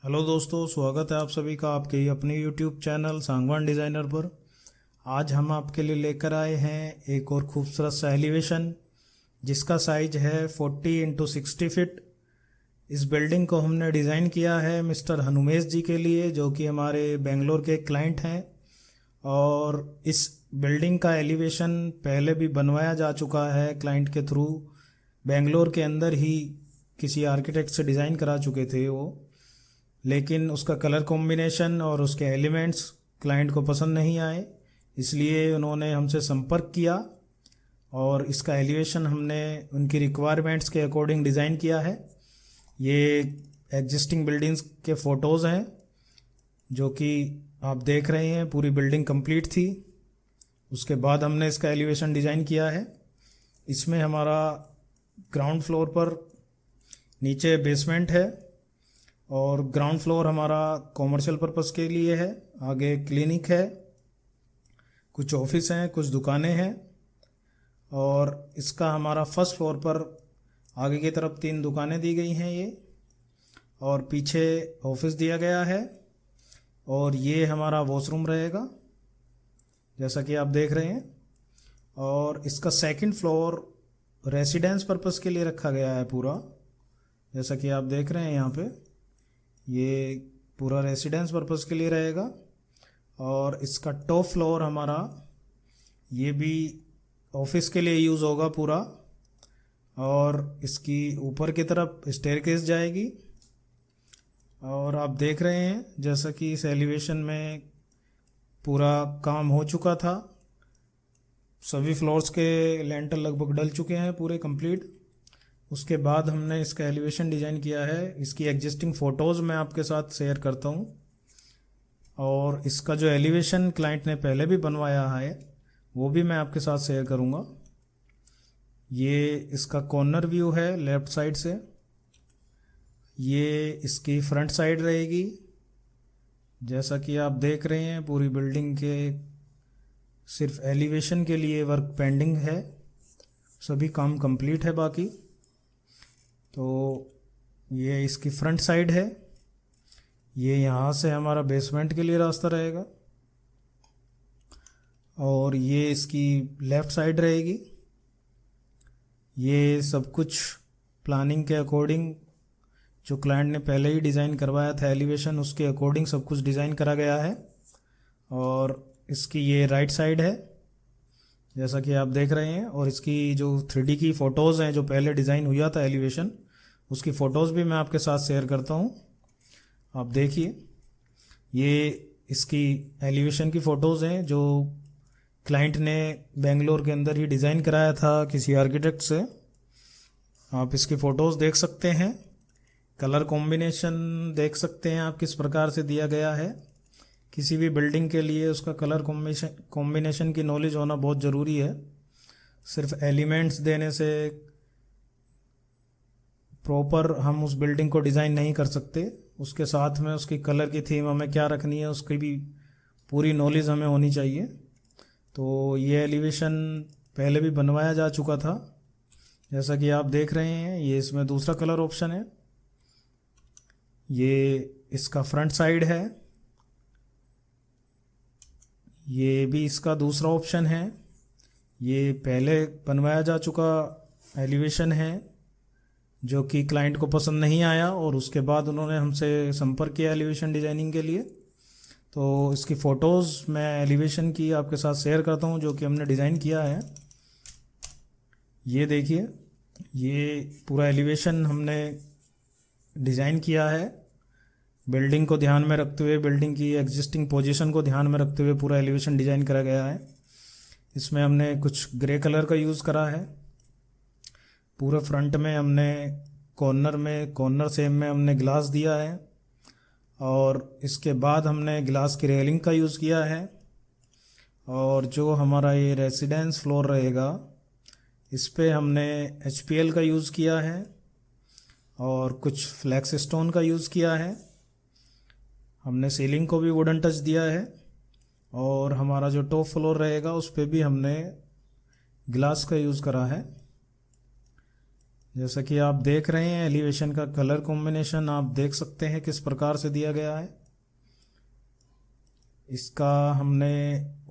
Hello दोस्तों, स्वागत है आप सभी का आपके ही अपने यूट्यूब चैनल सांगवान डिज़ाइनर पर। आज हम आपके लिए लेकर आए हैं एक और खूबसूरत सा एलिवेशन जिसका साइज है 40x60 फीट। इस बिल्डिंग को हमने डिज़ाइन किया है मिस्टर हनुमेश जी के लिए, जो कि हमारे बेंगलोर के क्लाइंट हैं। और इस बिल्डिंग का एलिवेशन पहले भी बनवाया जा चुका है क्लाइंट के थ्रू। बेंगलोर के अंदर ही किसी आर्किटेक्ट से डिज़ाइन करा चुके थे वो, लेकिन उसका कलर कॉम्बिनेशन और उसके एलिमेंट्स क्लाइंट को पसंद नहीं आए, इसलिए उन्होंने हमसे संपर्क किया और इसका एलिवेशन हमने उनकी रिक्वायरमेंट्स के अकॉर्डिंग डिज़ाइन किया है। ये एग्जिस्टिंग बिल्डिंग्स के फ़ोटोज़ हैं जो कि आप देख रहे हैं। पूरी बिल्डिंग कंप्लीट थी, उसके बाद हमने इसका एलिवेशन डिज़ाइन किया है। इसमें हमारा ग्राउंड फ्लोर पर नीचे बेसमेंट है और ग्राउंड फ्लोर हमारा कॉमर्शियल पर्पस के लिए है। आगे क्लिनिक है, कुछ ऑफिस हैं, कुछ दुकानें हैं। और इसका हमारा फर्स्ट फ्लोर पर आगे की तरफ 3 दुकानें दी गई हैं ये, और पीछे ऑफिस दिया गया है। और ये हमारा वॉशरूम रहेगा जैसा कि आप देख रहे हैं। और इसका सेकंड फ्लोर रेसिडेंस पर्पस के लिए रखा गया है पूरा, जैसा कि आप देख रहे हैं यहाँ पे। ये पूरा रेसिडेंस पर्पस के लिए रहेगा। और इसका टॉप फ्लोर हमारा ये भी ऑफिस के लिए यूज़ होगा पूरा। और इसकी ऊपर की तरफ स्टेयरकेस जाएगी। और आप देख रहे हैं जैसा कि इस एलिवेशन में पूरा काम हो चुका था। सभी फ्लोर्स के लेंटर लगभग डल चुके हैं पूरे कंप्लीट। उसके बाद हमने इसका एलिवेशन डिज़ाइन किया है। इसकी एग्जिस्टिंग फ़ोटोज़ मैं आपके साथ शेयर करता हूँ। और इसका जो एलिवेशन क्लाइंट ने पहले भी बनवाया है वो भी मैं आपके साथ शेयर करूँगा। ये इसका कॉर्नर व्यू है लेफ़्ट साइड से। ये इसकी फ्रंट साइड रहेगी। जैसा कि आप देख रहे हैं पूरी बिल्डिंग के सिर्फ एलिवेशन के लिए वर्क पेंडिंग है, सभी काम कंप्लीट है बाकी। तो ये इसकी फ्रंट साइड है। ये यहाँ से हमारा बेसमेंट के लिए रास्ता रहेगा। और ये इसकी लेफ़्ट साइड रहेगी। ये सब कुछ प्लानिंग के अकॉर्डिंग जो क्लाइंट ने पहले ही डिज़ाइन करवाया था एलिवेशन, उसके अकॉर्डिंग सब कुछ डिज़ाइन करा गया है। और इसकी ये राइट साइड है जैसा कि आप देख रहे हैं। और इसकी जो 3D की फ़ोटोज़ हैं जो पहले डिज़ाइन हुआ था एलिवेशन, उसकी फ़ोटोज़ भी मैं आपके साथ शेयर करता हूँ। आप देखिए, ये इसकी एलिवेशन की फ़ोटोज़ हैं जो क्लाइंट ने बेंगलोर के अंदर ही डिज़ाइन कराया था किसी आर्किटेक्ट से। आप इसकी फ़ोटोज़ देख सकते हैं, कलर कॉम्बिनेशन देख सकते हैं आप किस प्रकार से दिया गया है। किसी भी बिल्डिंग के लिए उसका कलर कॉम्बिनेशन की नॉलेज होना बहुत ज़रूरी है। सिर्फ एलिमेंट्स देने से प्रॉपर हम उस बिल्डिंग को डिज़ाइन नहीं कर सकते। उसके साथ में उसकी कलर की थीम हमें क्या रखनी है उसकी भी पूरी नॉलेज हमें होनी चाहिए। तो ये एलिवेशन पहले भी बनवाया जा चुका था जैसा कि आप देख रहे हैं। ये इसमें दूसरा कलर ऑप्शन है। ये इसका फ्रंट साइड है। ये भी इसका दूसरा ऑप्शन है। ये पहले बनवाया जा चुका एलिवेशन है जो कि क्लाइंट को पसंद नहीं आया, और उसके बाद उन्होंने हमसे संपर्क किया एलिवेशन डिज़ाइनिंग के लिए। तो इसकी फ़ोटोज़ मैं एलिवेशन की आपके साथ शेयर करता हूँ जो कि हमने डिज़ाइन किया है। ये देखिए, ये पूरा एलिवेशन हमने डिज़ाइन किया है बिल्डिंग को ध्यान में रखते हुए, बिल्डिंग की एग्जिस्टिंग पोजीशन को ध्यान में रखते हुए पूरा एलिवेशन डिज़ाइन करा गया है। इसमें हमने कुछ ग्रे कलर का यूज़ करा है। पूरे फ्रंट में हमने कॉर्नर सेम में हमने ग्लास दिया है। और इसके बाद हमने ग्लास की रेलिंग का यूज़ किया है। और जो हमारा ये रेसिडेंस फ्लोर रहेगा इस पे हमने HPL का यूज़ किया है और कुछ फ्लैक्स स्टोन का यूज़ किया है। हमने सीलिंग को भी वुडन टच दिया है। और हमारा जो टॉप फ्लोर रहेगा उस पे भी हमने ग्लास का यूज़ करा है। जैसा कि आप देख रहे हैं एलिवेशन का कलर कॉम्बिनेशन आप देख सकते हैं किस प्रकार से दिया गया है। इसका हमने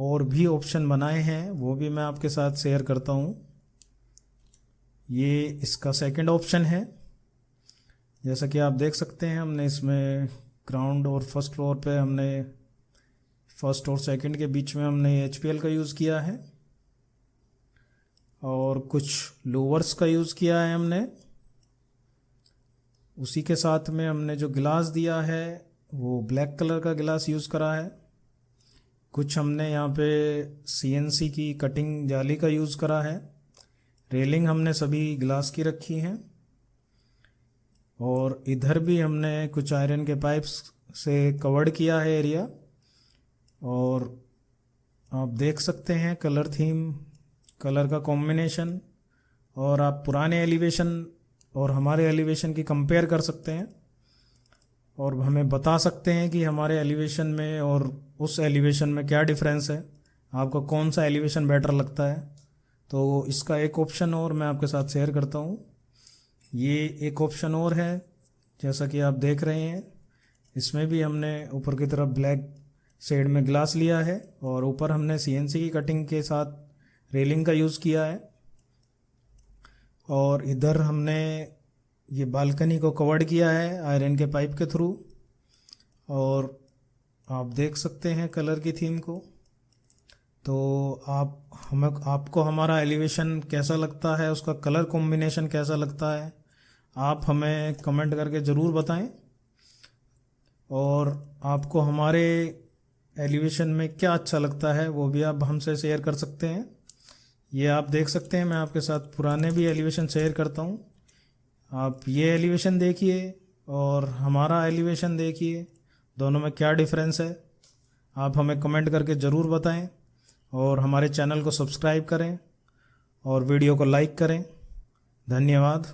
और भी ऑप्शन बनाए हैं, वो भी मैं आपके साथ शेयर करता हूँ। ये इसका सेकंड ऑप्शन है। जैसा कि आप देख सकते हैं हमने इसमें ग्राउंड और फर्स्ट फ्लोर पे हमने फर्स्ट और सेकंड के बीच में हमने HPL का यूज़ किया है और कुछ लोवर्स का यूज़ किया है हमने। उसी के साथ में हमने जो गिलास दिया है वो ब्लैक कलर का गिलास यूज़ करा है। कुछ हमने यहाँ पे CNC की कटिंग जाली का यूज़ करा है। रेलिंग हमने सभी ग्लास की रखी हैं और इधर भी हमने कुछ आयरन के पाइप्स से कवर्ड किया है एरिया। और आप देख सकते हैं कलर थीम, कलर का कॉम्बिनेशन, और आप पुराने एलिवेशन और हमारे एलिवेशन की कंपेयर कर सकते हैं और हमें बता सकते हैं कि हमारे एलिवेशन में और उस एलिवेशन में क्या डिफरेंस है, आपको कौन सा एलिवेशन बेटर लगता है। तो इसका एक ऑप्शन और मैं आपके साथ शेयर करता हूँ। ये एक ऑप्शन और है, जैसा कि आप देख रहे हैं इसमें भी हमने ऊपर की तरफ ब्लैक शेड में ग्लास लिया है और ऊपर हमने CNC की कटिंग के साथ रेलिंग का यूज़ किया है। और इधर हमने ये बालकनी को कवर्ड किया है आयरन के पाइप के थ्रू और आप देख सकते हैं कलर की थीम को। तो आपको हमारा एलिवेशन कैसा लगता है, उसका कलर कॉम्बिनेशन कैसा लगता है, आप हमें कमेंट करके ज़रूर बताएं। और आपको हमारे एलिवेशन में क्या अच्छा लगता है वो भी आप हमसे शेयर कर सकते हैं। ये आप देख सकते हैं मैं आपके साथ पुराने भी एलिवेशन शेयर करता हूँ। आप ये एलिवेशन देखिए और हमारा एलिवेशन देखिए, दोनों में क्या डिफरेंस है, आप हमें कमेंट करके ज़रूर बताएं। और हमारे चैनल को सब्सक्राइब करें और वीडियो को लाइक करें। धन्यवाद।